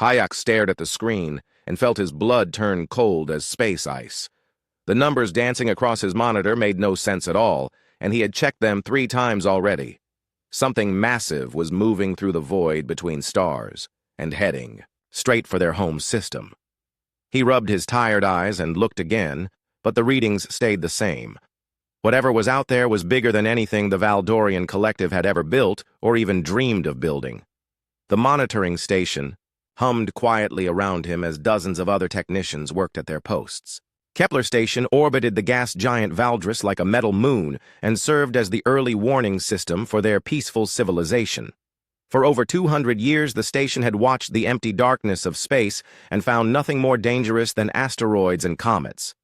Hayek stared at the screen and felt his blood turn cold as space ice. The numbers dancing across his monitor made no sense at all, and he had checked them 3 times already. Something massive was moving through the void between stars and heading straight for their home system. He rubbed his tired eyes and looked again, but the readings stayed the same. Whatever was out there was bigger than anything the Valdorian collective had ever built or even dreamed of building. The monitoring station hummed quietly around him as dozens of other technicians worked at their posts. Kepler Station orbited the gas giant Valdris like a metal moon and served as the early warning system for their peaceful civilization. For over 200 years, the station had watched the empty darkness of space and found nothing more dangerous than asteroids and comets.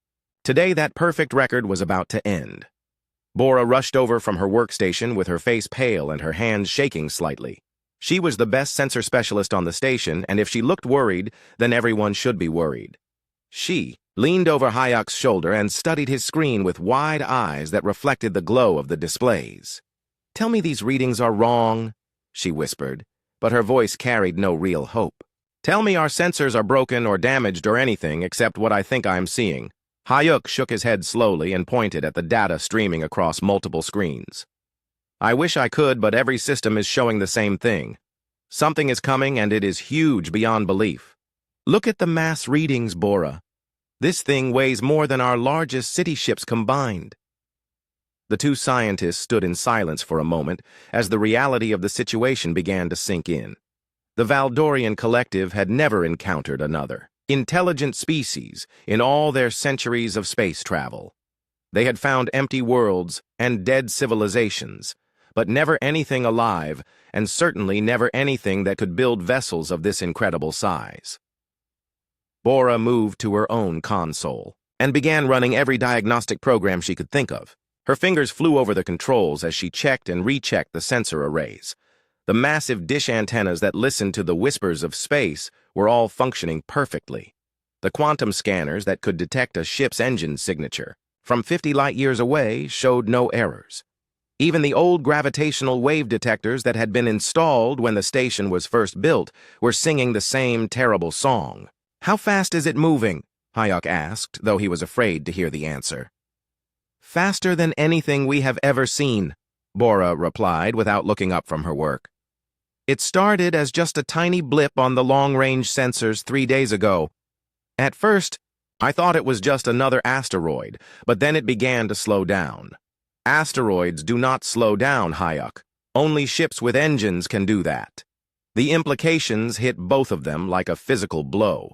Today, that perfect record was about to end. Bora rushed over from her workstation with her face pale and her hands shaking slightly. She was the best sensor specialist on the station, and if she looked worried, then everyone should be worried. She leaned over Hayek's shoulder and studied his screen with wide eyes that reflected the glow of the displays. "Tell me these readings are wrong," she whispered, but her voice carried no real hope. "Tell me our sensors are broken or damaged or anything except what I think I'm seeing." Hayek shook his head slowly and pointed at the data streaming across multiple screens. "I wish I could, but every system is showing the same thing. Something is coming, and it is huge beyond belief. Look at the mass readings, Bora. This thing weighs more than our largest city ships combined." The 2 scientists stood in silence for a moment as the reality of the situation began to sink in. The Valdorian collective had never encountered another intelligent species in all their centuries of space travel. They had found empty worlds and dead civilizations, but never anything alive, and certainly never anything that could build vessels of this incredible size. Bora moved to her own console and began running every diagnostic program she could think of. Her fingers flew over the controls as she checked and rechecked the sensor arrays. The massive dish antennas that listened to the whispers of space were all functioning perfectly. The quantum scanners that could detect a ship's engine signature from 50 light-years away showed no errors. Even the old gravitational wave detectors that had been installed when the station was first built were singing the same terrible song. "How fast is it moving?" Hayek asked, though he was afraid to hear the answer. "Faster than anything we have ever seen," Bora replied without looking up from her work. "It started as just a tiny blip on the long-range sensors 3 days ago. At first, I thought it was just another asteroid, but then it began to slow down. Asteroids do not slow down, Hayek. Only ships with engines can do that." The implications hit both of them like a physical blow.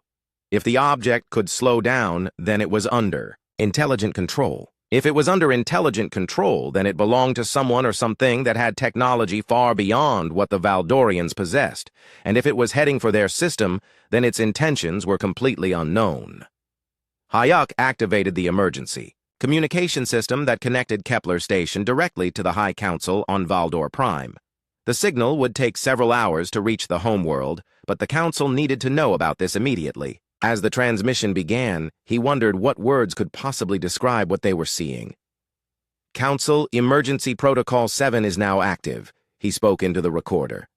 If the object could slow down, then it was under intelligent control. If it was under intelligent control, then it belonged to someone or something that had technology far beyond what the Valdorians possessed, and if it was heading for their system, then its intentions were completely unknown. Hayek activated the emergency communication system that connected Kepler Station directly to the High Council on SciFiPrime. The signal would take several hours to reach the homeworld, but the Council needed to know about this immediately. As the transmission began, he wondered what words could possibly describe what they were seeing. "Council, Emergency Protocol 7 is now active," he spoke into the recorder.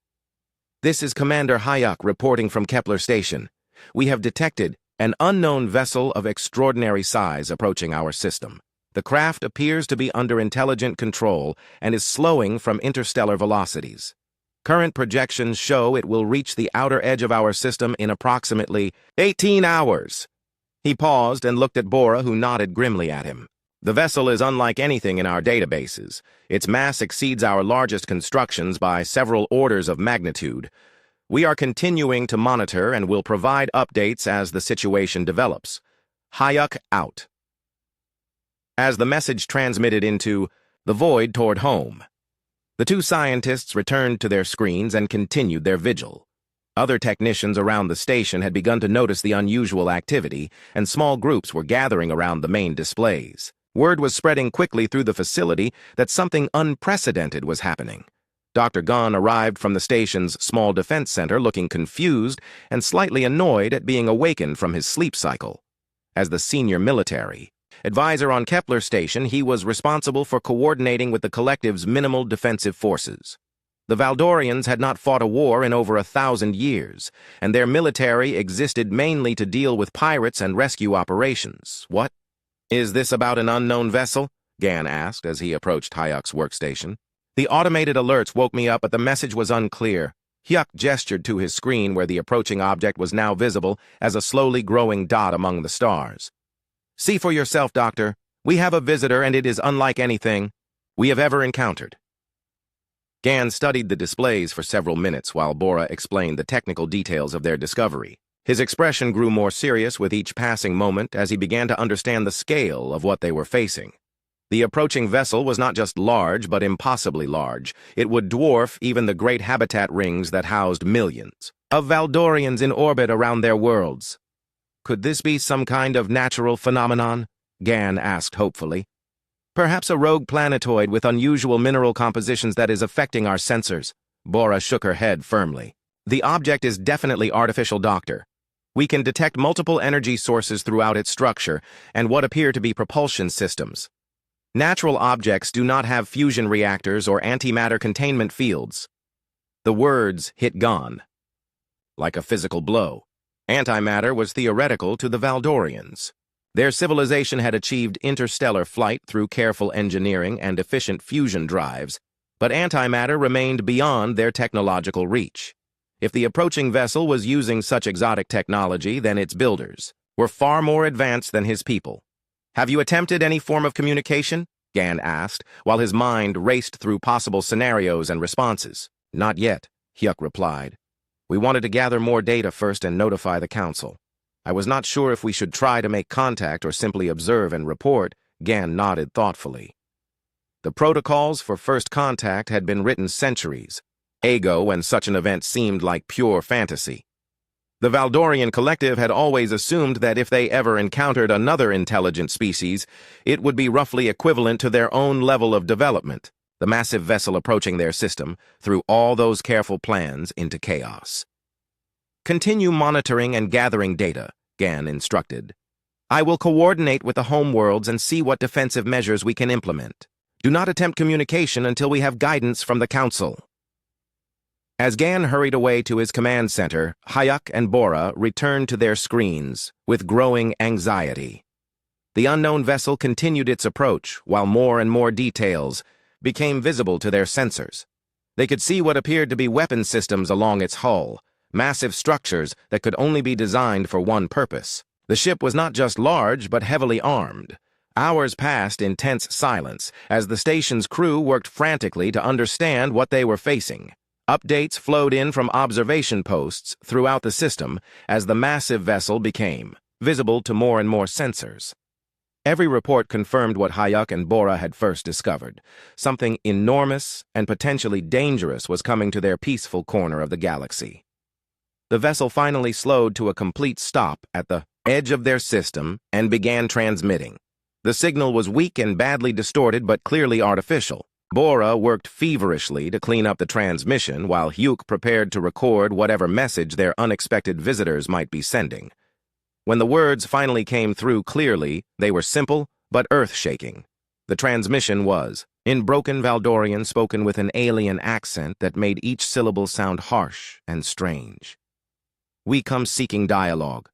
"This is Commander Hayek reporting from Kepler Station. We have detected an unknown vessel of extraordinary size approaching our system. The craft appears to be under intelligent control and is slowing from interstellar velocities. Current projections show it will reach the outer edge of our system in approximately 18 hours. He paused and looked at Bora, who nodded grimly at him. "The vessel is unlike anything in our databases. Its mass exceeds our largest constructions by several orders of magnitude. We are continuing to monitor and will provide updates as the situation develops. Hayek out." As the message transmitted into the void toward home, the 2 scientists returned to their screens and continued their vigil. Other technicians around the station had begun to notice the unusual activity, and small groups were gathering around the main displays. Word was spreading quickly through the facility that something unprecedented was happening. Dr. Gunn arrived from the station's small defense center looking confused and slightly annoyed at being awakened from his sleep cycle. As the senior military advisor on Kepler Station, he was responsible for coordinating with the collective's minimal defensive forces. The Valdorians had not fought a war in over 1,000 years, and their military existed mainly to deal with pirates and rescue operations. What? Is this about an unknown vessel? Gan asked as he approached Hyuk's workstation. The automated alerts woke me up, but the message was unclear. Hyuk gestured to his screen where the approaching object was now visible as a slowly growing dot among the stars. See for yourself, Doctor. We have a visitor, and it is unlike anything we have ever encountered. Gan studied the displays for several minutes while Bora explained the technical details of their discovery. His expression grew more serious with each passing moment as he began to understand the scale of what they were facing. The approaching vessel was not just large, but impossibly large. It would dwarf even the great habitat rings that housed millions of Valdorians in orbit around their worlds. Could this be some kind of natural phenomenon? Gan asked hopefully. Perhaps a rogue planetoid with unusual mineral compositions that is affecting our sensors. Bora shook her head firmly. The object is definitely artificial, Doctor. We can detect multiple energy sources throughout its structure and what appear to be propulsion systems. Natural objects do not have fusion reactors or antimatter containment fields. The words hit Gan like a physical blow. Antimatter was theoretical to the Valdorians. Their civilization had achieved interstellar flight through careful engineering and efficient fusion drives, but antimatter remained beyond their technological reach. If the approaching vessel was using such exotic technology, then its builders were far more advanced than his people. Have you attempted any form of communication? Gan asked, while his mind raced through possible scenarios and responses. Not yet, Hyuk replied. We wanted to gather more data first and notify the council. I was not sure if we should try to make contact or simply observe and report. Gan nodded thoughtfully. The protocols for first contact had been written centuries ago when such an event seemed like pure fantasy. The Valdorian collective had always assumed that if they ever encountered another intelligent species, it would be roughly equivalent to their own level of development, the massive vessel approaching their system, through all those careful plans, into chaos. Continue monitoring and gathering data, Gan instructed. I will coordinate with the homeworlds and see what defensive measures we can implement. Do not attempt communication until we have guidance from the council. As Gan hurried away to his command center, Hyuk and Bora returned to their screens with growing anxiety. The unknown vessel continued its approach, while more and more details became visible to their sensors. They could see what appeared to be weapon systems along its hull, massive structures that could only be designed for one purpose. The ship was not just large, but heavily armed. Hours passed in tense silence as the station's crew worked frantically to understand what they were facing. Updates flowed in from observation posts throughout the system as the massive vessel became visible to more and more sensors. Every report confirmed what Hyuk and Bora had first discovered. Something enormous and potentially dangerous was coming to their peaceful corner of the galaxy. The vessel finally slowed to a complete stop at the edge of their system and began transmitting. The signal was weak and badly distorted, but clearly artificial. Bora worked feverishly to clean up the transmission, while Hyuk prepared to record whatever message their unexpected visitors might be sending. When the words finally came through clearly, they were simple but earth-shaking. The transmission was, in broken Valdorian spoken with an alien accent that made each syllable sound harsh and strange. We come seeking dialogue.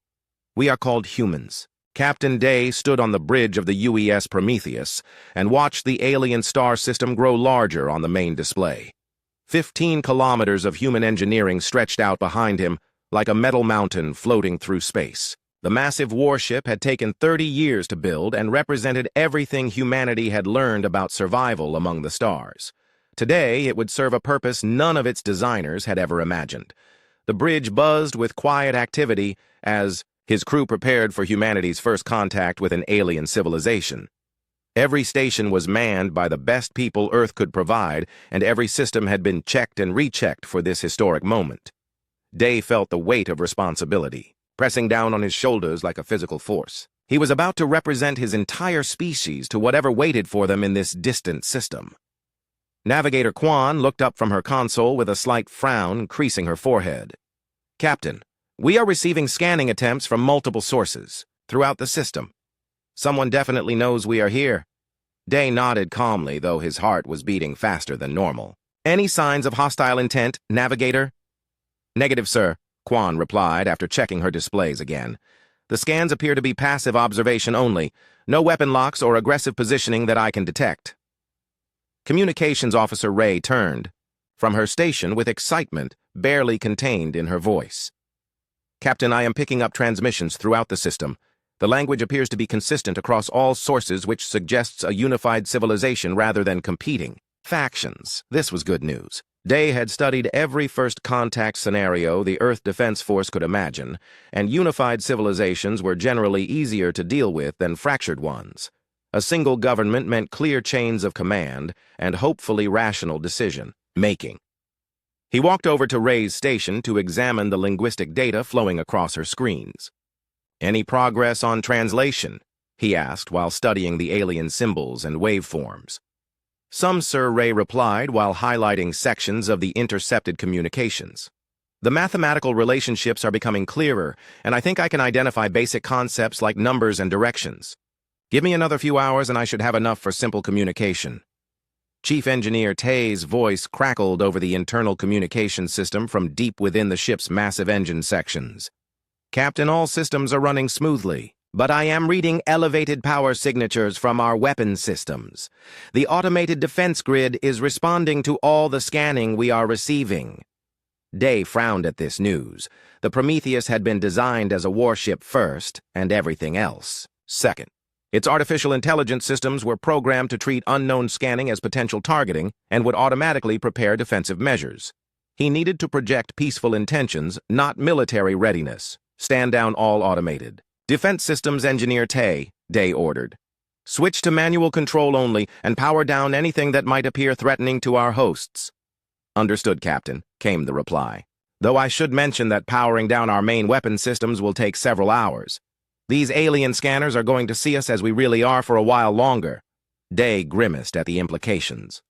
We are called humans. Captain Day stood on the bridge of the UES Prometheus and watched the alien star system grow larger on the main display. 15 kilometers of human engineering stretched out behind him like a metal mountain floating through space. The massive warship had taken 30 years to build and represented everything humanity had learned about survival among the stars. Today, it would serve a purpose none of its designers had ever imagined. The bridge buzzed with quiet activity as his crew prepared for humanity's first contact with an alien civilization. Every station was manned by the best people Earth could provide, and every system had been checked and rechecked for this historic moment. Day felt the weight of responsibility, pressing down on his shoulders like a physical force. He was about to represent his entire species to whatever waited for them in this distant system. Navigator Kwan looked up from her console with a slight frown creasing her forehead. Captain, we are receiving scanning attempts from multiple sources throughout the system. Someone definitely knows we are here. Day nodded calmly, though his heart was beating faster than normal. Any signs of hostile intent, Navigator? Negative, sir, Quan replied after checking her displays again. The scans appear to be passive observation only. No weapon locks or aggressive positioning that I can detect. Communications Officer Ray turned from her station with excitement barely contained in her voice. Captain, I am picking up transmissions throughout the system. The language appears to be consistent across all sources, which suggests a unified civilization rather than competing factions. This was good news. Day had studied every first contact scenario the Earth Defense Force could imagine, and unified civilizations were generally easier to deal with than fractured ones. A single government meant clear chains of command and hopefully rational decision-making. He walked over to Ray's station to examine the linguistic data flowing across her screens. Any progress on translation? He asked while studying the alien symbols and waveforms. Some, sir, Ray replied while highlighting sections of the intercepted communications. The mathematical relationships are becoming clearer, and I think I can identify basic concepts like numbers and directions. Give me another few hours and I should have enough for simple communication. Chief Engineer Tay's voice crackled over the internal communication system from deep within the ship's massive engine sections. Captain, all systems are running smoothly, but I am reading elevated power signatures from our weapon systems. The automated defense grid is responding to all the scanning we are receiving. Day frowned at this news. The Prometheus had been designed as a warship first, and everything else second. Its artificial intelligence systems were programmed to treat unknown scanning as potential targeting and would automatically prepare defensive measures. He needed to project peaceful intentions, not military readiness. Stand down all automated. Defense Systems Engineer Tay, Day ordered. Switch to manual control only and power down anything that might appear threatening to our hosts. Understood, Captain, came the reply. Though I should mention that powering down our main weapon systems will take several hours. These alien scanners are going to see us as we really are for a while longer. Day grimaced at the implications.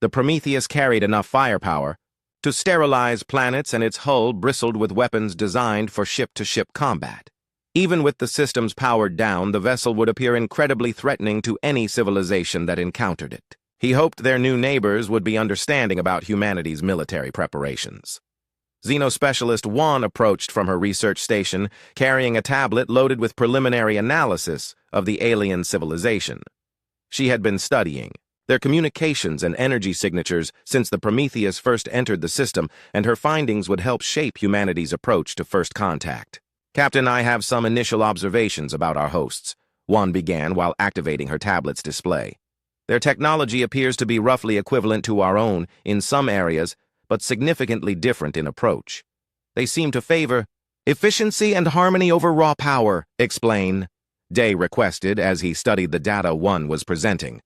The Prometheus carried enough firepower to sterilize planets, and its hull bristled with weapons designed for ship-to-ship combat. Even with the systems powered down, the vessel would appear incredibly threatening to any civilization that encountered it. He hoped their new neighbors would be understanding about humanity's military preparations. Xenospecialist Juan approached from her research station, carrying a tablet loaded with preliminary analysis of the alien civilization. She had been studying their communications and energy signatures since the Prometheus first entered the system, and her findings would help shape humanity's approach to first contact. Captain, I have some initial observations about our hosts, Juan began while activating her tablet's display. Their technology appears to be roughly equivalent to our own in some areas, but significantly different in approach. They seem to favor efficiency and harmony over raw power, explain, Day requested as he studied the data Juan was presenting.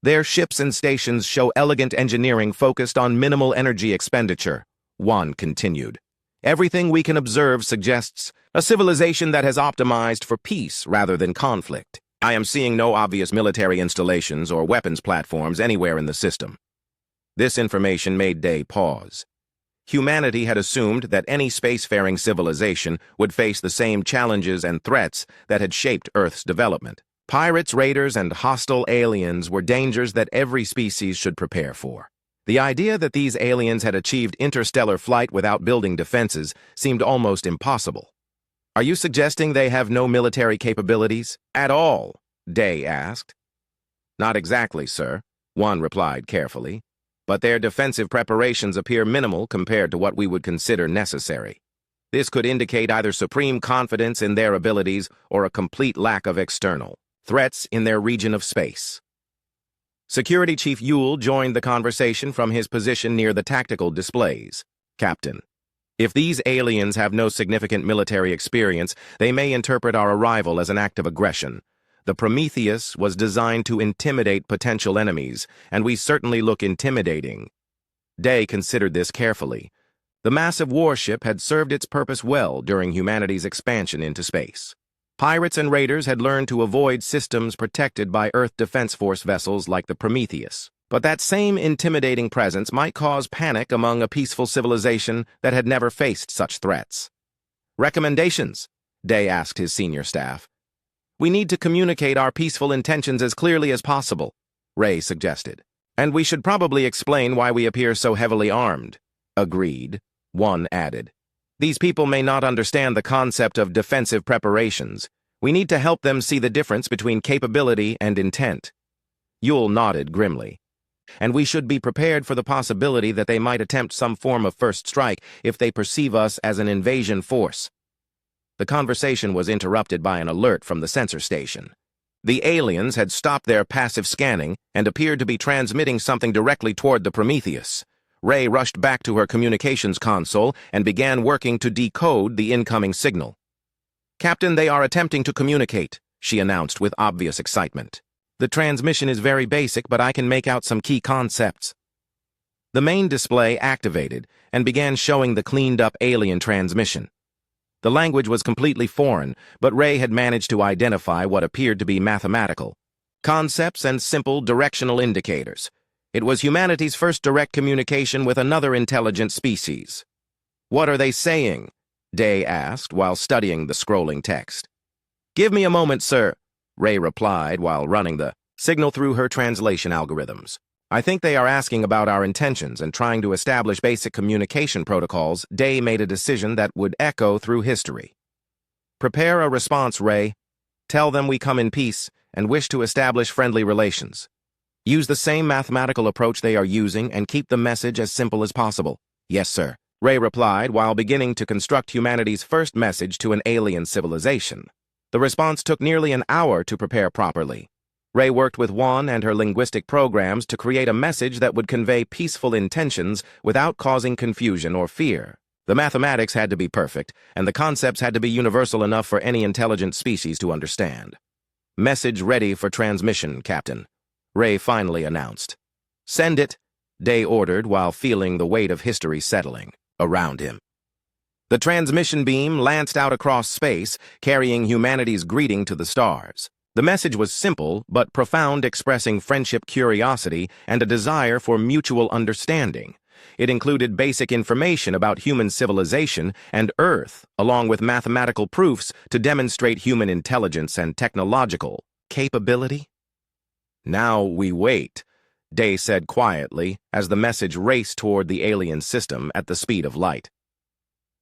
Their ships and stations show elegant engineering focused on minimal energy expenditure, Juan continued. Everything we can observe suggests a civilization that has optimized for peace rather than conflict. I am seeing no obvious military installations or weapons platforms anywhere in the system. This information made Day pause. Humanity had assumed that any spacefaring civilization would face the same challenges and threats that had shaped Earth's development. Pirates, raiders, and hostile aliens were dangers that every species should prepare for. The idea that these aliens had achieved interstellar flight without building defenses seemed almost impossible. Are you suggesting they have no military capabilities? At all? Day asked. Not exactly, sir, Juan replied carefully. But their defensive preparations appear minimal compared to what we would consider necessary. This could indicate either supreme confidence in their abilities or a complete lack of external threats in their region of space. Security Chief Yule joined the conversation from his position near the tactical displays. Captain, if these aliens have no significant military experience, they may interpret our arrival as an act of aggression. The Prometheus was designed to intimidate potential enemies, and we certainly look intimidating. Day considered this carefully. The massive warship had served its purpose well during humanity's expansion into space. Pirates and raiders had learned to avoid systems protected by Earth Defense Force vessels like the Prometheus. But that same intimidating presence might cause panic among a peaceful civilization that had never faced such threats. Recommendations? Day asked his senior staff. We need to communicate our peaceful intentions as clearly as possible, Ray suggested. And we should probably explain why we appear so heavily armed. Agreed, one added. These people may not understand the concept of defensive preparations. We need to help them see the difference between capability and intent. Yule nodded grimly. And we should be prepared for the possibility that they might attempt some form of first strike if they perceive us as an invasion force. The conversation was interrupted by an alert from the sensor station. The aliens had stopped their passive scanning and appeared to be transmitting something directly toward the Prometheus. Ray rushed back to her communications console and began working to decode the incoming signal. "Captain, they are attempting to communicate," she announced with obvious excitement. "The transmission is very basic, but I can make out some key concepts." The main display activated and began showing the cleaned-up alien transmission. The language was completely foreign, but Ray had managed to identify what appeared to be mathematical concepts and simple directional indicators. It was humanity's first direct communication with another intelligent species. "What are they saying?" Day asked while studying the scrolling text. "Give me a moment, sir," Ray replied while running the signal through her translation algorithms. "I think they are asking about our intentions and trying to establish basic communication protocols." Day made a decision that would echo through history. "Prepare a response, Ray. Tell them we come in peace and wish to establish friendly relations. Use the same mathematical approach they are using and keep the message as simple as possible." "Yes, sir," Ray replied while beginning to construct humanity's first message to an alien civilization. The response took nearly an hour to prepare properly. Ray worked with Juan and her linguistic programs to create a message that would convey peaceful intentions without causing confusion or fear. The mathematics had to be perfect, and the concepts had to be universal enough for any intelligent species to understand. "Message ready for transmission, Captain," Ray finally announced. "Send it," Day ordered while feeling the weight of history settling around him. The transmission beam lanced out across space, carrying humanity's greeting to the stars. The message was simple but profound, expressing friendship, curiosity, and a desire for mutual understanding. It included basic information about human civilization and Earth, along with mathematical proofs to demonstrate human intelligence and technological capability. "Now we wait," Day said quietly as the message raced toward the alien system at the speed of light.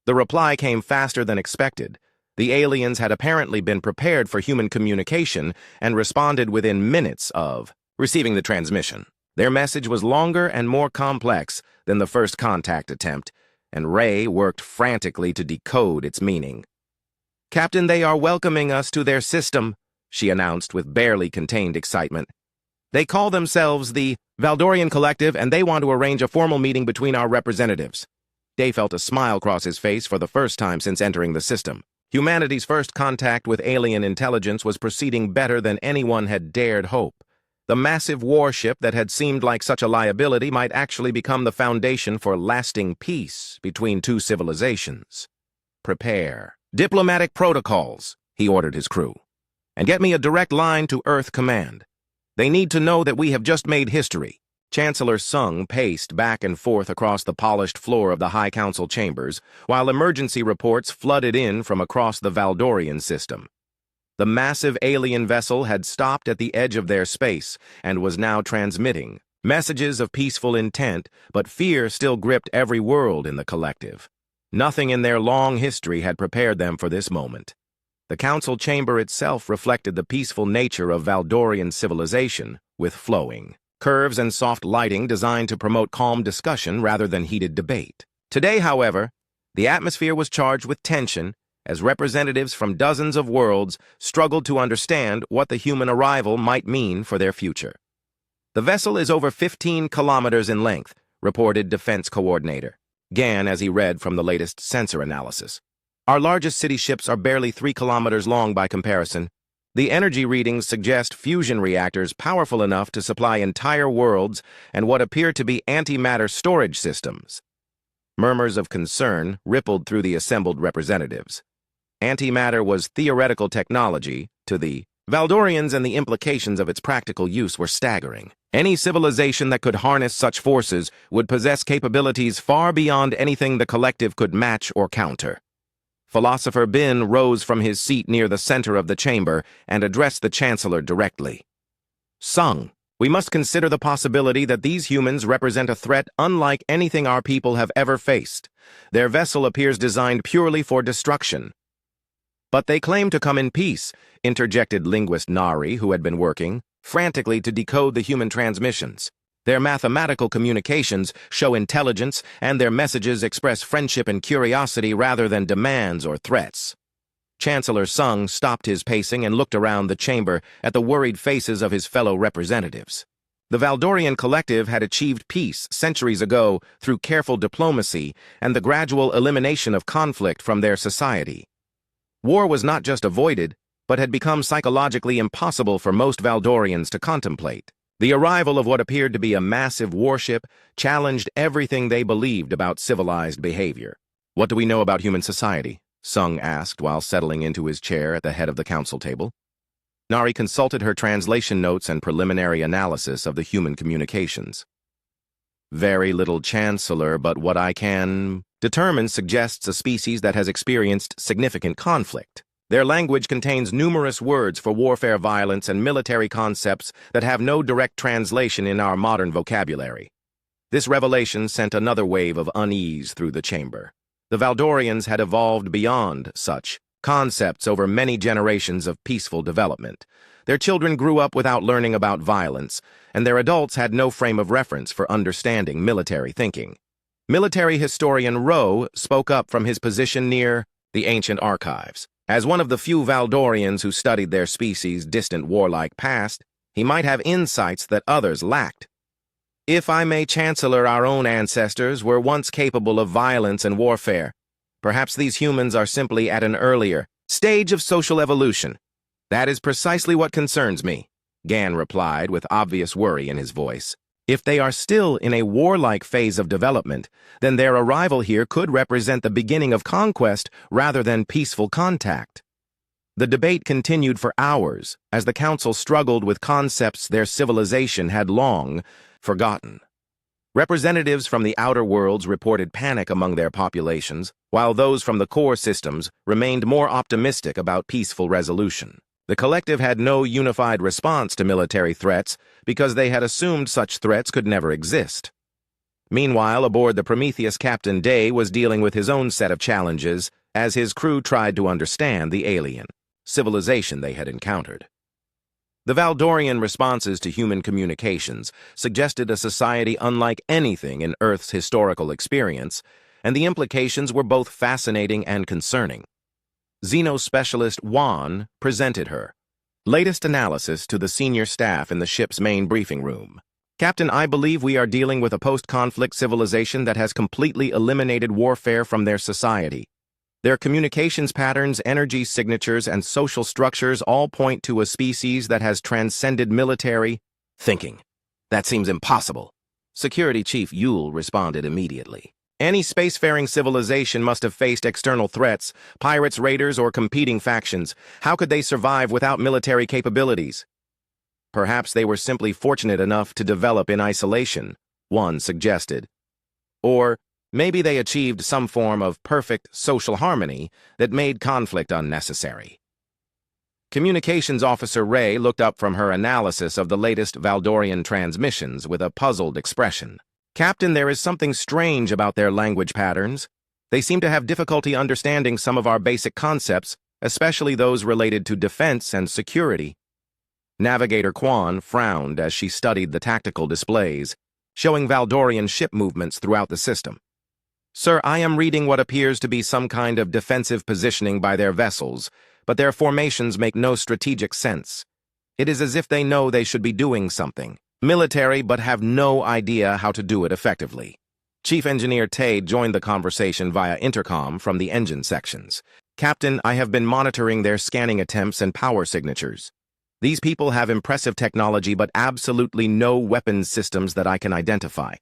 The reply came faster than expected. The aliens had apparently been prepared for human communication and responded within minutes of receiving the transmission. Their message was longer and more complex than the first contact attempt, and Ray worked frantically to decode its meaning. "Captain, they are welcoming us to their system," she announced with barely contained excitement. "They call themselves the Valdorian Collective, and they want to arrange a formal meeting between our representatives." Day felt a smile cross his face for the first time since entering the system. Humanity's first contact with alien intelligence was proceeding better than anyone had dared hope. The massive warship that had seemed like such a liability might actually become the foundation for lasting peace between two civilizations. "Prepare diplomatic protocols," he ordered his crew. "And get me a direct line to Earth Command. They need to know that we have just made history." Chancellor Sung paced back and forth across the polished floor of the High Council chambers, while emergency reports flooded in from across the Valdorian system. The massive alien vessel had stopped at the edge of their space and was now transmitting messages of peaceful intent, but fear still gripped every world in the collective. Nothing in their long history had prepared them for this moment. The council chamber itself reflected the peaceful nature of Valdorian civilization, with flowing curves and soft lighting designed to promote calm discussion rather than heated debate. Today, however, the atmosphere was charged with tension as representatives from dozens of worlds struggled to understand what the human arrival might mean for their future. "The vessel is over 15 kilometers in length," reported Defense Coordinator Gan as he read from the latest sensor analysis. "Our largest city ships are barely 3 kilometers long by comparison. The energy readings suggest fusion reactors powerful enough to supply entire worlds and what appear to be antimatter storage systems." Murmurs of concern rippled through the assembled representatives. Antimatter was theoretical technology to the Valdorians, and the implications of its practical use were staggering. Any civilization that could harness such forces would possess capabilities far beyond anything the collective could match or counter. Philosopher Bin rose from his seat near the center of the chamber and addressed the Chancellor directly. "Sung," We must consider the possibility that these humans represent a threat unlike anything our people have ever faced. Their vessel appears designed purely for destruction. But they claim to come in peace, interjected linguist Nari, who had been working frantically to decode the human transmissions. Their mathematical communications show intelligence, and their messages express friendship and curiosity rather than demands or threats. Chancellor Sung stopped his pacing and looked around the chamber at the worried faces of his fellow representatives. The Valdorian collective had achieved peace centuries ago through careful diplomacy and the gradual elimination of conflict from their society. War was not just avoided, but had become psychologically impossible for most Valdorians to contemplate. The arrival of what appeared to be a massive warship challenged everything they believed about civilized behavior. "What do we know about human society?" Sung asked while settling into his chair at the head of the council table. Nari consulted her translation notes and preliminary analysis of the human communications. "Very little, Chancellor, but what I can determine suggests a species that has experienced significant conflict. Their language contains numerous words for warfare, violence, and military concepts that have no direct translation in our modern vocabulary." This revelation sent another wave of unease through the chamber. The Valdorians had evolved beyond such concepts over many generations of peaceful development. Their children grew up without learning about violence, and their adults had no frame of reference for understanding military thinking. Military historian Rowe spoke up from his position near the ancient archives. As one of the few Valdorians who studied their species' distant warlike past, he might have insights that others lacked. "If I may, Chancellor, our own ancestors were once capable of violence and warfare. Perhaps these humans are simply at an earlier stage of social evolution." "That is precisely what concerns me," Gan replied with obvious worry in his voice. "If they are still in a warlike phase of development, then their arrival here could represent the beginning of conquest rather than peaceful contact." The debate continued for hours as the council struggled with concepts their civilization had long forgotten. Representatives from the outer worlds reported panic among their populations, while those from the core systems remained more optimistic about peaceful resolution. The collective had no unified response to military threats because they had assumed such threats could never exist. Meanwhile, aboard the Prometheus, Captain Day was dealing with his own set of challenges as his crew tried to understand the alien civilization they had encountered. The Valdorian responses to human communications suggested a society unlike anything in Earth's historical experience, and the implications were both fascinating and concerning. Xenospecialist Juan presented her latest analysis to the senior staff in the ship's main briefing room. "Captain, I believe we are dealing with a post-conflict civilization that has completely eliminated warfare from their society. Their communications patterns, energy signatures, and social structures all point to a species that has transcended military thinking." "That seems impossible." Security Chief Yule responded immediately. "Any spacefaring civilization must have faced external threats, pirates, raiders, or competing factions. How could they survive without military capabilities?" "Perhaps they were simply fortunate enough to develop in isolation," one suggested. "Or maybe they achieved some form of perfect social harmony that made conflict unnecessary." Communications Officer Ray looked up from her analysis of the latest Valdorian transmissions with a puzzled expression. "Captain, there is something strange about their language patterns. They seem to have difficulty understanding some of our basic concepts, especially those related to defense and security." Navigator Quan frowned as she studied the tactical displays, showing Valdorian ship movements throughout the system. "Sir, I am reading what appears to be some kind of defensive positioning by their vessels, but their formations make no strategic sense. It is as if they know they should be doing something military but have no idea how to do it effectively." Chief Engineer Tay joined the conversation via intercom from the engine sections. "Captain, I have been monitoring their scanning attempts and power signatures. These people have impressive technology but absolutely no weapons systems that I can identify.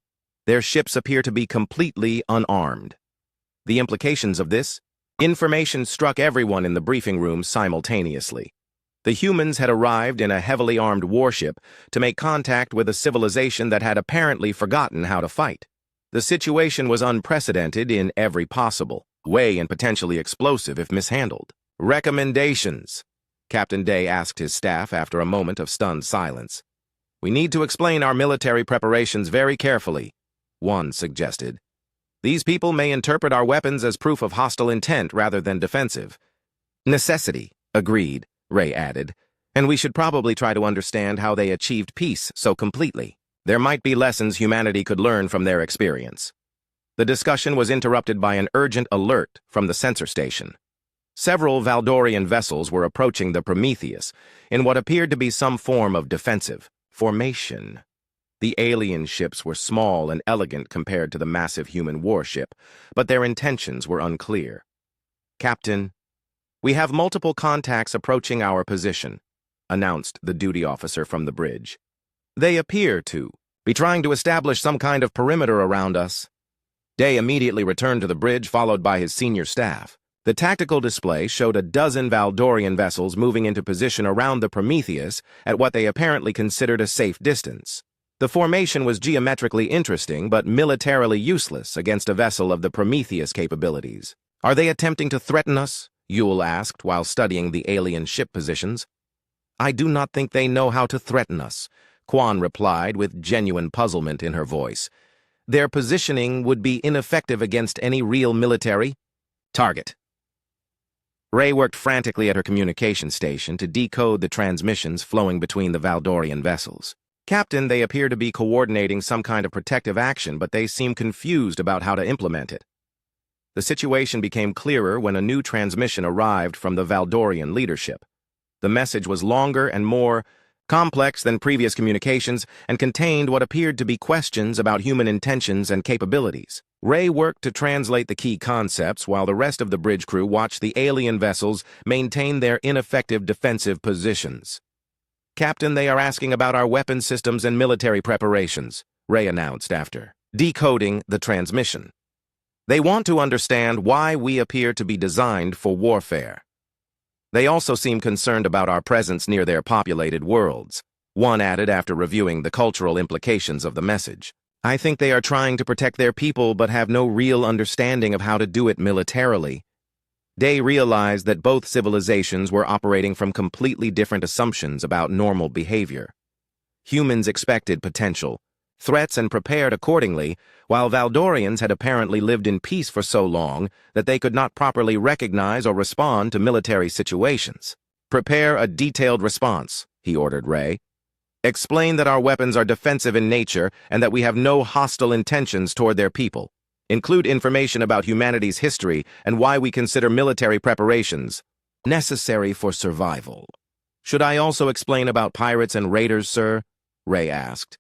Their ships appear to be completely unarmed." The implications of this information struck everyone in the briefing room simultaneously. The humans had arrived in a heavily armed warship to make contact with a civilization that had apparently forgotten how to fight. The situation was unprecedented in every possible way and potentially explosive if mishandled. "Recommendations?" Captain Day asked his staff after a moment of stunned silence. We need to explain our military preparations very carefully, one suggested. These people may interpret our weapons as proof of hostile intent rather than defensive. Necessity, agreed, Ray added, and we should probably try to understand how they achieved peace so completely. There might be lessons humanity could learn from their experience. The discussion was interrupted by an urgent alert from the sensor station. Several Valdorian vessels were approaching the Prometheus in what appeared to be some form of defensive formation. The alien ships were small and elegant compared to the massive human warship, but their intentions were unclear. Captain, we have multiple contacts approaching our position, announced the duty officer from the bridge. They appear to be trying to establish some kind of perimeter around us. Day immediately returned to the bridge, followed by his senior staff. The tactical display showed a dozen Valdorian vessels moving into position around the Prometheus at what they apparently considered a safe distance. The formation was geometrically interesting but militarily useless against a vessel of the Prometheus capabilities. Are they attempting to threaten us? Yule asked while studying the alien ship positions. I do not think they know how to threaten us, Quan replied with genuine puzzlement in her voice. Their positioning would be ineffective against any real military target. Ray worked frantically at her communication station to decode the transmissions flowing between the Valdorian vessels. Captain, they appear to be coordinating some kind of protective action, but they seem confused about how to implement it. The situation became clearer when a new transmission arrived from the Valdorian leadership. The message was longer and more complex than previous communications and contained what appeared to be questions about human intentions and capabilities. Ray worked to translate the key concepts while the rest of the bridge crew watched the alien vessels maintain their ineffective defensive positions. Captain, they are asking about our weapon systems and military preparations, Ray announced after decoding the transmission. They want to understand why we appear to be designed for warfare. They also seem concerned about our presence near their populated worlds, one added after reviewing the cultural implications of the message. I think they are trying to protect their people but have no real understanding of how to do it militarily. Day realized that both civilizations were operating from completely different assumptions about normal behavior. Humans expected potential threats and prepared accordingly, while Valdorians had apparently lived in peace for so long that they could not properly recognize or respond to military situations. Prepare a detailed response, he ordered Ray. Explain that our weapons are defensive in nature and that we have no hostile intentions toward their people. Include information about humanity's history and why we consider military preparations necessary for survival. Should I also explain about pirates and raiders, sir? Ray asked.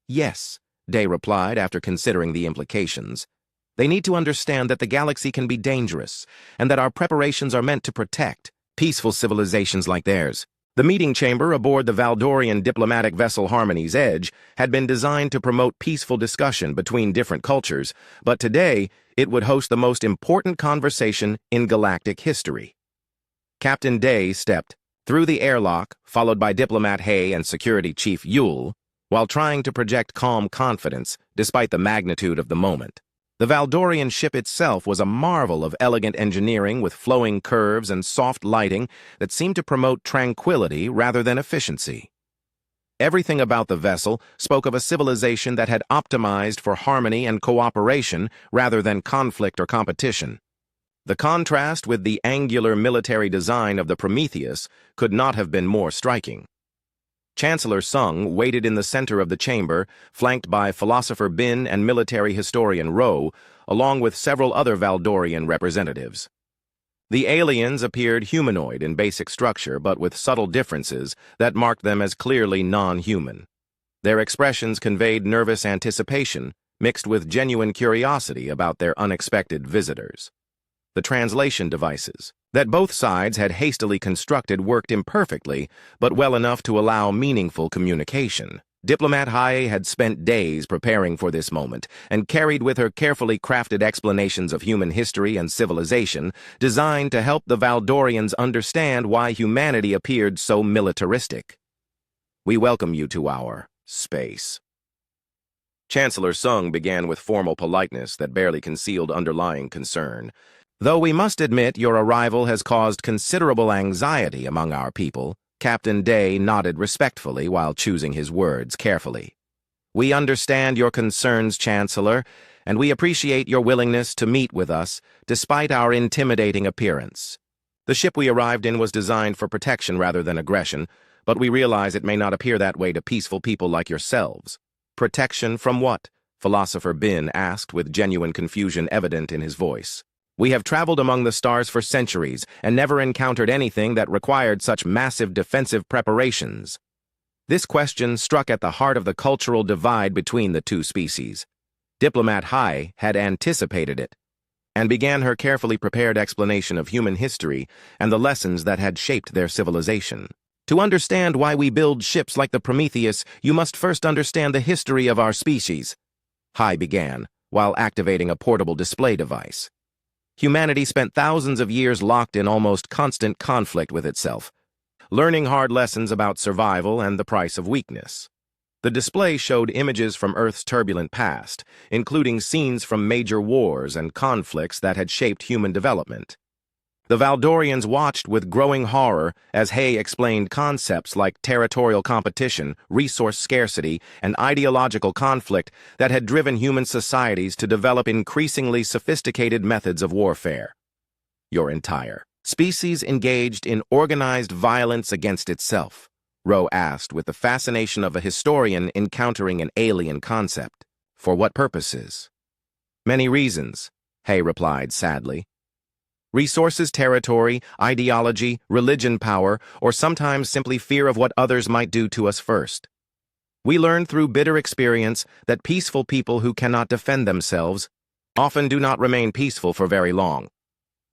Yes, Day replied after considering the implications. They need to understand that the galaxy can be dangerous and that our preparations are meant to protect peaceful civilizations like theirs. The meeting chamber aboard the Valdorian diplomatic vessel Harmony's Edge had been designed to promote peaceful discussion between different cultures, but today it would host the most important conversation in galactic history. Captain Day stepped through the airlock, followed by Diplomat Hay and Security Chief Yule, while trying to project calm confidence despite the magnitude of the moment. The Valdorian ship itself was a marvel of elegant engineering with flowing curves and soft lighting that seemed to promote tranquility rather than efficiency. Everything about the vessel spoke of a civilization that had optimized for harmony and cooperation rather than conflict or competition. The contrast with the angular military design of the Prometheus could not have been more striking. Chancellor Sung waited in the center of the chamber, flanked by philosopher Bin and military historian Ro, along with several other Valdorian representatives. The aliens appeared humanoid in basic structure, but with subtle differences that marked them as clearly non-human. Their expressions conveyed nervous anticipation, mixed with genuine curiosity about their unexpected visitors. The translation devices that both sides had hastily constructed worked imperfectly, but well enough to allow meaningful communication. Diplomat Hai had spent days preparing for this moment and carried with her carefully crafted explanations of human history and civilization designed to help the Valdorians understand why humanity appeared so militaristic. We welcome you to our space. Chancellor Sung began with formal politeness that barely concealed underlying concern. Though we must admit your arrival has caused considerable anxiety among our people, Captain Day nodded respectfully while choosing his words carefully. "We understand your concerns, Chancellor, and we appreciate your willingness to meet with us, despite our intimidating appearance. The ship we arrived in was designed for protection rather than aggression, but we realize it may not appear that way to peaceful people like yourselves." "Protection from what?" Philosopher Bin asked with genuine confusion evident in his voice. "We have traveled among the stars for centuries and never encountered anything that required such massive defensive preparations." This question struck at the heart of the cultural divide between the two species. Diplomat Hai had anticipated it and began her carefully prepared explanation of human history and the lessons that had shaped their civilization. "To understand why we build ships like the Prometheus, you must first understand the history of our species," Hai began, while activating a portable display device. "Humanity spent thousands of years locked in almost constant conflict with itself, learning hard lessons about survival and the price of weakness." The display showed images from Earth's turbulent past, including scenes from major wars and conflicts that had shaped human development. The Valdorians watched with growing horror as Hay explained concepts like territorial competition, resource scarcity, and ideological conflict that had driven human societies to develop increasingly sophisticated methods of warfare. "Your entire species engaged in organized violence against itself?" Rowe asked with the fascination of a historian encountering an alien concept. "For what purposes?" "Many reasons," Hay replied sadly. "Resources, territory, ideology, religion, power, or sometimes simply fear of what others might do to us first. We learn through bitter experience that peaceful people who cannot defend themselves often do not remain peaceful for very long."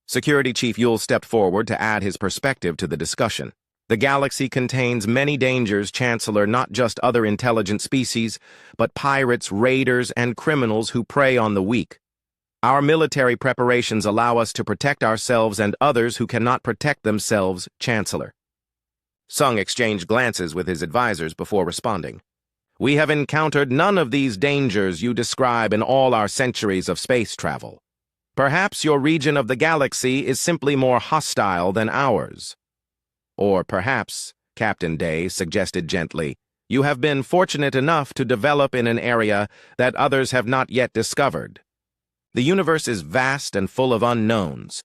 Security Chief Yule stepped forward to add his perspective to the discussion. "The galaxy contains many dangers, Chancellor, not just other intelligent species, but pirates, raiders, and criminals who prey on the weak. Our military preparations allow us to protect ourselves and others who cannot protect themselves, Chancellor." Sung exchanged glances with his advisors before responding. "We have encountered none of these dangers you describe in all our centuries of space travel. Perhaps your region of the galaxy is simply more hostile than ours. Or perhaps," Captain Day suggested gently, "you have been fortunate enough to develop in an area that others have not yet discovered. The universe is vast and full of unknowns."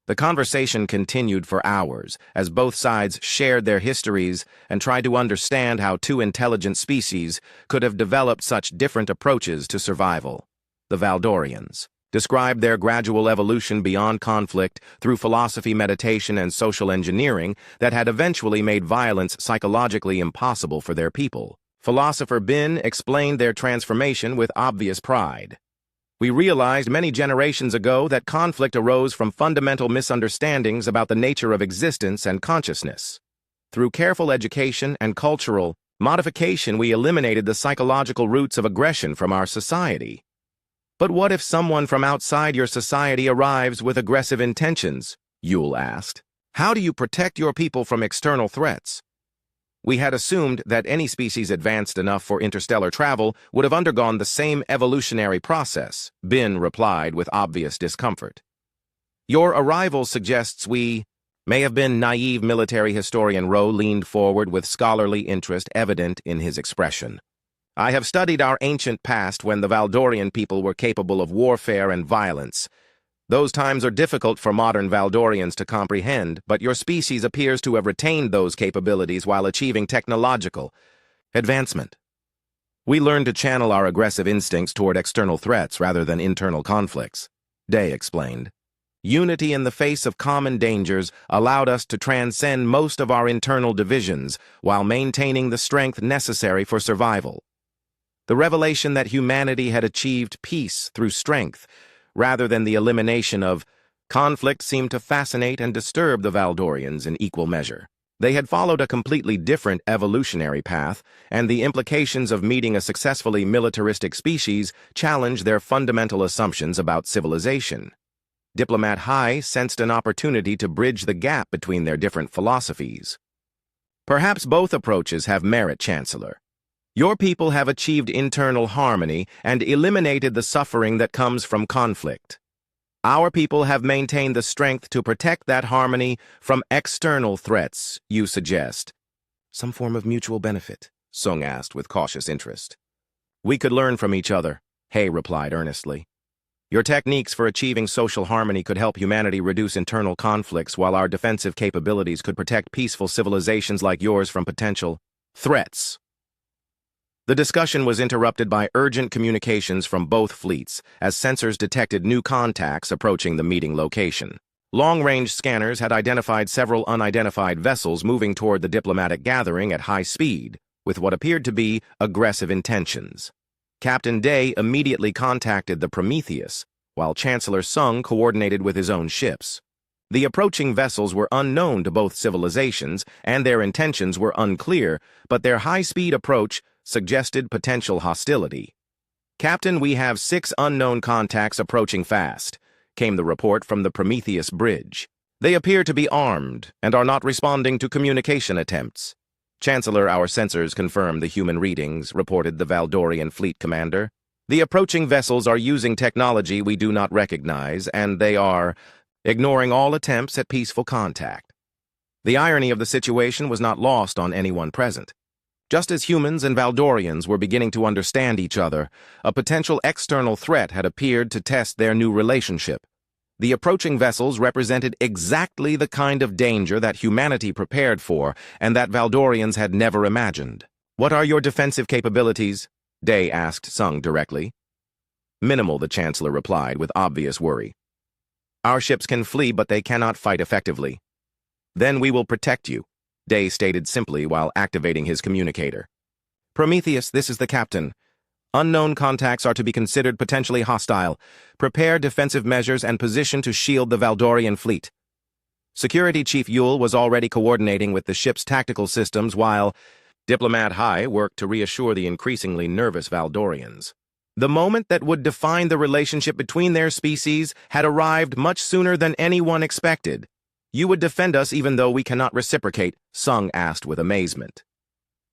The conversation continued for hours as both sides shared their histories and tried to understand how two intelligent species could have developed such different approaches to survival. The Valdorians described their gradual evolution beyond conflict through philosophy, meditation, and social engineering that had eventually made violence psychologically impossible for their people. Philosopher Bin explained their transformation with obvious pride. "We realized many generations ago that conflict arose from fundamental misunderstandings about the nature of existence and consciousness. Through careful education and cultural modification, we eliminated the psychological roots of aggression from our society." "But what if someone from outside your society arrives with aggressive intentions?" Yule asked. "How do you protect your people from external threats?" "We had assumed that any species advanced enough for interstellar travel would have undergone the same evolutionary process," Bin replied with obvious discomfort. "Your arrival suggests we may have been naive." Military historian Rowe leaned forward with scholarly interest evident in his expression. "I have studied our ancient past when the Valdorian people were capable of warfare and violence. Those times are difficult for modern Valdorians to comprehend, but your species appears to have retained those capabilities while achieving technological advancement. We learned to channel our aggressive instincts toward external threats rather than internal conflicts," Day explained. "Unity in the face of common dangers allowed us to transcend most of our internal divisions while maintaining the strength necessary for survival. The revelation that humanity had achieved peace through strength rather than the elimination of conflict seemed to fascinate and disturb the Valdorians in equal measure. They had followed a completely different evolutionary path, and the implications of meeting a successfully militaristic species challenged their fundamental assumptions about civilization. Diplomat Hai sensed an opportunity to bridge the gap between their different philosophies. "Perhaps both approaches have merit, Chancellor. Your people have achieved internal harmony and eliminated the suffering that comes from conflict. Our people have maintained the strength to protect that harmony from external threats, you suggest. Some form of mutual benefit, Sung asked with cautious interest. We could learn from each other, Hay replied earnestly. Your techniques for achieving social harmony could help humanity reduce internal conflicts, while our defensive capabilities could protect peaceful civilizations like yours from potential threats. The discussion was interrupted by urgent communications from both fleets as sensors detected new contacts approaching the meeting location. Long-range scanners had identified several unidentified vessels moving toward the diplomatic gathering at high speed, with what appeared to be aggressive intentions. Captain Day immediately contacted the Prometheus, while Chancellor Sung coordinated with his own ships. The approaching vessels were unknown to both civilizations, and their intentions were unclear, but their high-speed approach suggested potential hostility. Captain, we have 6 unknown contacts approaching fast, came the report from the Prometheus bridge. They appear to be armed and are not responding to communication attempts. Chancellor, our sensors confirm the human readings, reported the Valdorian fleet commander. The approaching vessels are using technology we do not recognize, and they are ignoring all attempts at peaceful contact. The irony of the situation was not lost on anyone present. Just as humans and Valdorians were beginning to understand each other, a potential external threat had appeared to test their new relationship. The approaching vessels represented exactly the kind of danger that humanity prepared for and that Valdorians had never imagined. What are your defensive capabilities? Day asked Sung directly. Minimal, the Chancellor replied with obvious worry. Our ships can flee, but they cannot fight effectively. Then we will protect you, Day stated simply while activating his communicator. Prometheus, this is the captain. Unknown contacts are to be considered potentially hostile. Prepare defensive measures and position to shield the Valdorian fleet. Security Chief Yule was already coordinating with the ship's tactical systems while Diplomat High worked to reassure the increasingly nervous Valdorians. The moment that would define the relationship between their species had arrived much sooner than anyone expected. You would defend us even though we cannot reciprocate, Sung asked with amazement.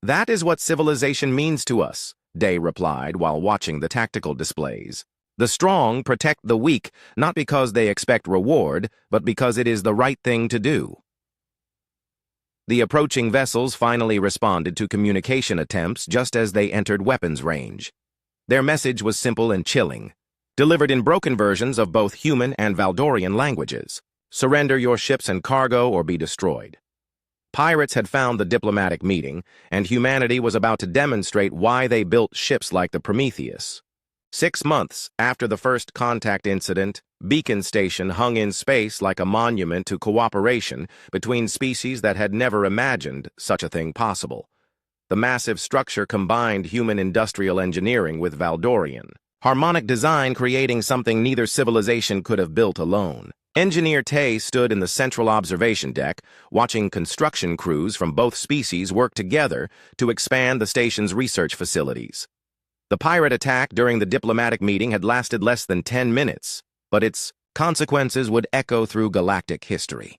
That is what civilization means to us, Day replied while watching the tactical displays. The strong protect the weak, not because they expect reward, but because it is the right thing to do. The approaching vessels finally responded to communication attempts just as they entered weapons range. Their message was simple and chilling, delivered in broken versions of both human and Valdorian languages. Surrender your ships and cargo or be destroyed. Pirates had found the diplomatic meeting, and humanity was about to demonstrate why they built ships like the Prometheus. 6 months after the first contact incident, Beacon Station hung in space like a monument to cooperation between species that had never imagined such a thing possible. The massive structure combined human industrial engineering with Valdorian harmonic design, creating something neither civilization could have built alone. Engineer Tay stood in the central observation deck, watching construction crews from both species work together to expand the station's research facilities. The pirate attack during the diplomatic meeting had lasted less than 10 minutes, but its consequences would echo through galactic history.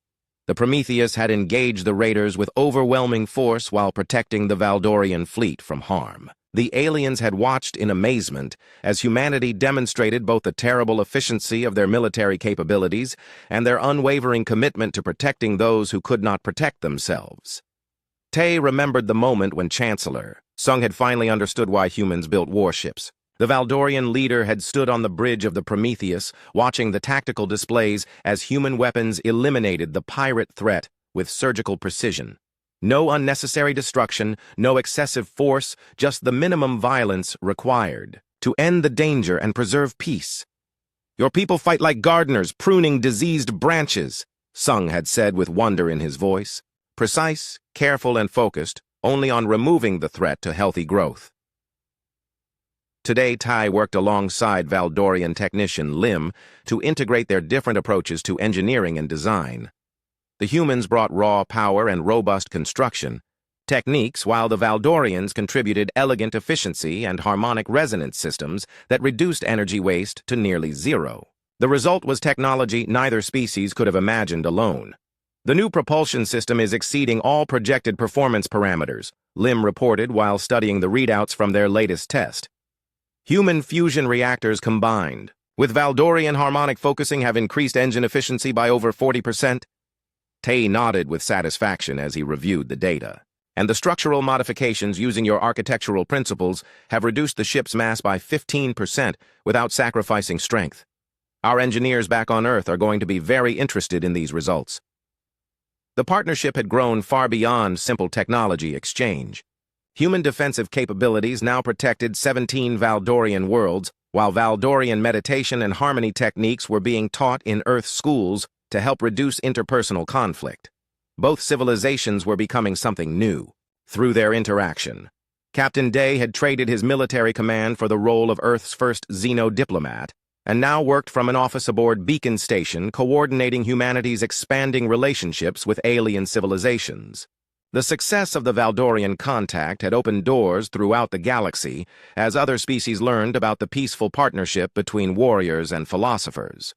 The Prometheus had engaged the raiders with overwhelming force while protecting the Valdorian fleet from harm. The aliens had watched in amazement as humanity demonstrated both the terrible efficiency of their military capabilities and their unwavering commitment to protecting those who could not protect themselves. Tay remembered the moment when Chancellor Sung had finally understood why humans built warships. The Valdorian leader had stood on the bridge of the Prometheus, watching the tactical displays as human weapons eliminated the pirate threat with surgical precision. No unnecessary destruction, no excessive force, just the minimum violence required to end the danger and preserve peace. Your people fight like gardeners pruning diseased branches, Sung had said with wonder in his voice. Precise, careful, and focused only on removing the threat to healthy growth. Today, Tai worked alongside Valdorian technician Lim to integrate their different approaches to engineering and design. The humans brought raw power and robust construction techniques, while the Valdorians contributed elegant efficiency and harmonic resonance systems that reduced energy waste to nearly zero. The result was technology neither species could have imagined alone. The new propulsion system is exceeding all projected performance parameters, Lim reported while studying the readouts from their latest test. Human fusion reactors combined, With Valdorian harmonic focusing have increased engine efficiency by over 40%? Tay nodded with satisfaction as he reviewed the data. And the structural modifications using your architectural principles have reduced the ship's mass by 15% without sacrificing strength. Our engineers back on Earth are going to be very interested in these results. The partnership had grown far beyond simple technology exchange. Human defensive capabilities now protected 17 Valdorian worlds, while Valdorian meditation and harmony techniques were being taught in Earth schools to help reduce interpersonal conflict. Both civilizations were becoming something new through their interaction. Captain Day had traded his military command for the role of Earth's first xeno-diplomat, and now worked from an office aboard Beacon Station coordinating humanity's expanding relationships with alien civilizations. The success of the Valdorian contact had opened doors throughout the galaxy as other species learned about the peaceful partnership between warriors and philosophers.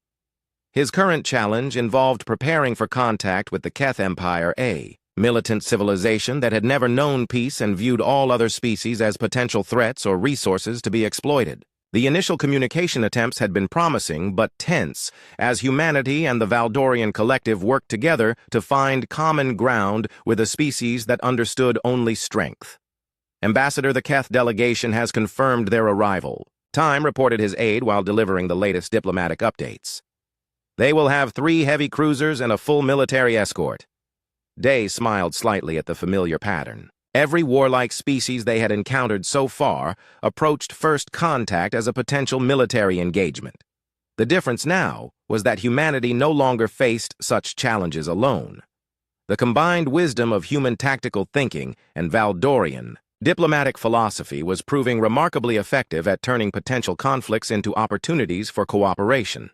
His current challenge involved preparing for contact with the Keth Empire, a militant civilization that had never known peace and viewed all other species as potential threats or resources to be exploited. The initial communication attempts had been promising but tense as humanity and the Valdorian collective worked together to find common ground with a species that understood only strength. Ambassador, the Keth delegation has confirmed their arrival. Time reported his aide while delivering the latest diplomatic updates. They will have 3 heavy cruisers and a full military escort. Day smiled slightly at the familiar pattern. Every warlike species they had encountered so far approached first contact as a potential military engagement. The difference now was that humanity no longer faced such challenges alone. The combined wisdom of human tactical thinking and Valdorian diplomatic philosophy was proving remarkably effective at turning potential conflicts into opportunities for cooperation.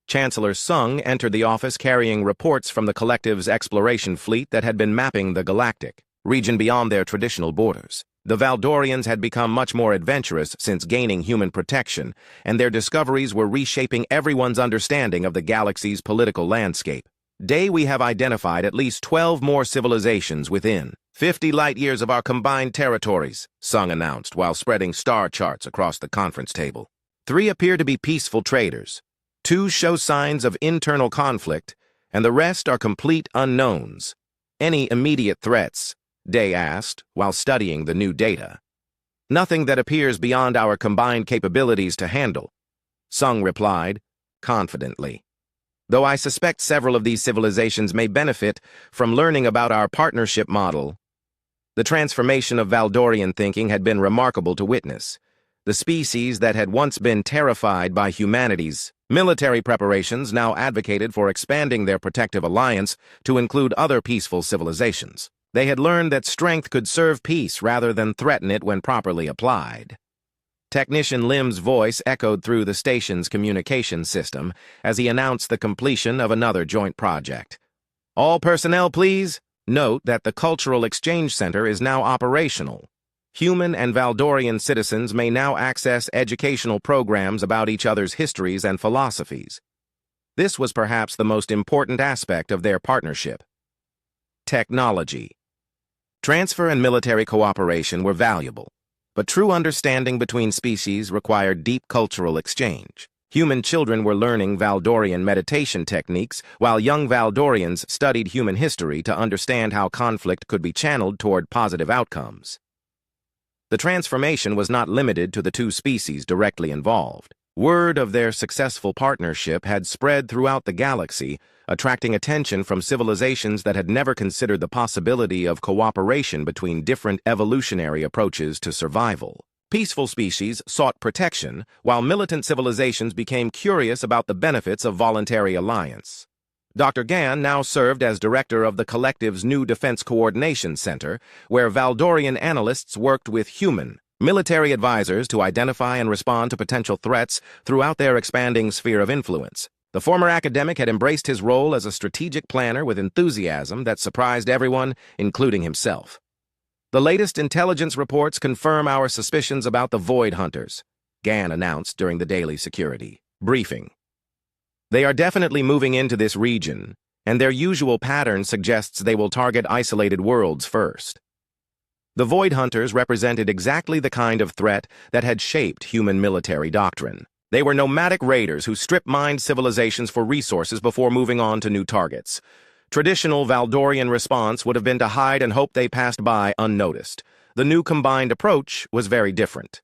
Chancellor Sung entered the office carrying reports from the collective's exploration fleet that had been mapping the Galactic region beyond their traditional borders. The Valdorians had become much more adventurous since gaining human protection, and their discoveries were reshaping everyone's understanding of the galaxy's political landscape. Today we have identified at least 12 more civilizations within 50 light-years of our combined territories, Sung announced while spreading star charts across the conference table. 3 appear to be peaceful traders. 2 show signs of internal conflict, and the rest are complete unknowns. Any immediate threats? Day asked, while studying the new data. Nothing that appears beyond our combined capabilities to handle, Sung replied, confidently. Though I suspect several of these civilizations may benefit from learning about our partnership model. The transformation of Valdorian thinking had been remarkable to witness. The species that had once been terrified by humanity's military preparations now advocated for expanding their protective alliance to include other peaceful civilizations. They had learned that strength could serve peace rather than threaten it when properly applied. Technician Lim's voice echoed through the station's communication system as he announced the completion of another joint project. All personnel, please. Note that the Cultural Exchange Center is now operational. Human and Valdorian citizens may now access educational programs about each other's histories and philosophies. This was perhaps the most important aspect of their partnership. Technology. Transfer and military cooperation were valuable, but true understanding between species required deep cultural exchange. Human children were learning Valdorian meditation techniques, while young Valdorians studied human history to understand how conflict could be channeled toward positive outcomes. The transformation was not limited to the 2 species directly involved. Word of their successful partnership had spread throughout the galaxy, attracting attention from civilizations that had never considered the possibility of cooperation between different evolutionary approaches to survival. Peaceful species sought protection, while militant civilizations became curious about the benefits of voluntary alliance. Dr. Gan now served as director of the collective's new Defense Coordination Center, where Valdorian analysts worked with human military advisors to identify and respond to potential threats throughout their expanding sphere of influence. The former academic had embraced his role as a strategic planner with enthusiasm that surprised everyone, including himself. The latest intelligence reports confirm our suspicions about the Void Hunters, Gan announced during the daily security briefing. They are definitely moving into this region, and their usual pattern suggests they will target isolated worlds first. The Void Hunters represented exactly the kind of threat that had shaped human military doctrine. They were nomadic raiders who strip-mined civilizations for resources before moving on to new targets. Traditional Valdorian response would have been to hide and hope they passed by unnoticed. The new combined approach was very different.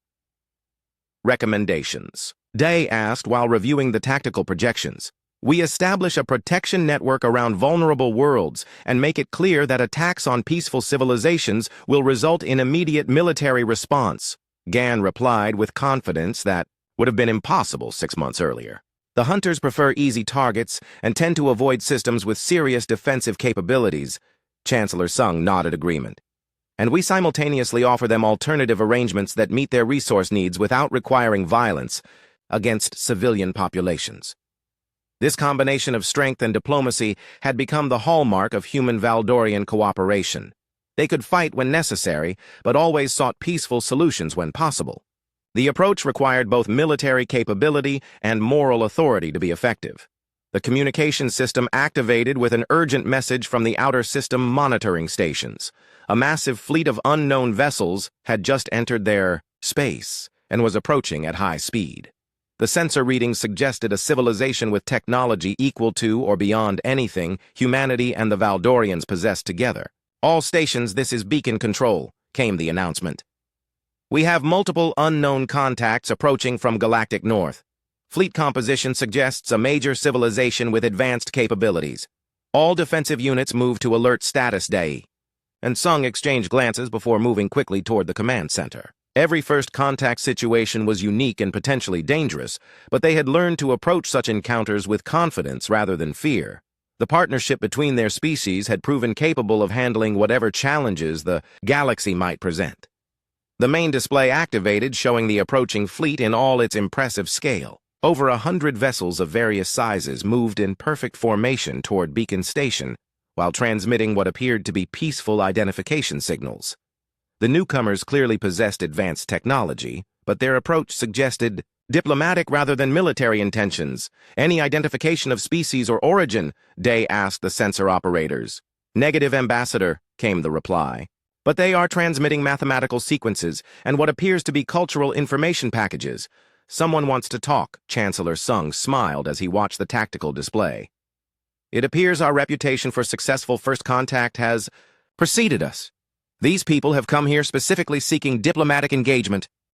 Recommendations. Day asked while reviewing the tactical projections. We establish a protection network around vulnerable worlds and make it clear that attacks on peaceful civilizations will result in immediate military response. Gan replied with confidence that would have been impossible 6 months earlier. The hunters prefer easy targets and tend to avoid systems with serious defensive capabilities. Chancellor Sung nodded agreement. And we simultaneously offer them alternative arrangements that meet their resource needs without requiring violence against civilian populations. This combination of strength and diplomacy had become the hallmark of human Valdorian cooperation. They could fight when necessary, but always sought peaceful solutions when possible. The approach required both military capability and moral authority to be effective. The communication system activated with an urgent message from the outer system monitoring stations. A massive fleet of unknown vessels had just entered their space and was approaching at high speed. The sensor readings suggested a civilization with technology equal to or beyond anything humanity and the Valdorians possessed together. All stations, this is beacon control, came the announcement. We have multiple unknown contacts approaching from Galactic North. Fleet composition suggests a major civilization with advanced capabilities. All defensive units move to alert status day. And Sung exchanged glances before moving quickly toward the command center. Every first contact situation was unique and potentially dangerous, but they had learned to approach such encounters with confidence rather than fear. The partnership between their species had proven capable of handling whatever challenges the galaxy might present. The main display activated, showing the approaching fleet in all its impressive scale. Over 100 vessels of various sizes moved in perfect formation toward Beacon Station, while transmitting what appeared to be peaceful identification signals. The newcomers clearly possessed advanced technology, but their approach suggested diplomatic rather than military intentions. Any identification of species or origin? Day asked the sensor operators. Negative, Ambassador, came the reply. But they are transmitting mathematical sequences and what appears to be cultural information packages. Someone wants to talk, Chancellor Sung smiled as he watched the tactical display. It appears our reputation for successful first contact has preceded us. These people have come here specifically seeking diplomatic engagement.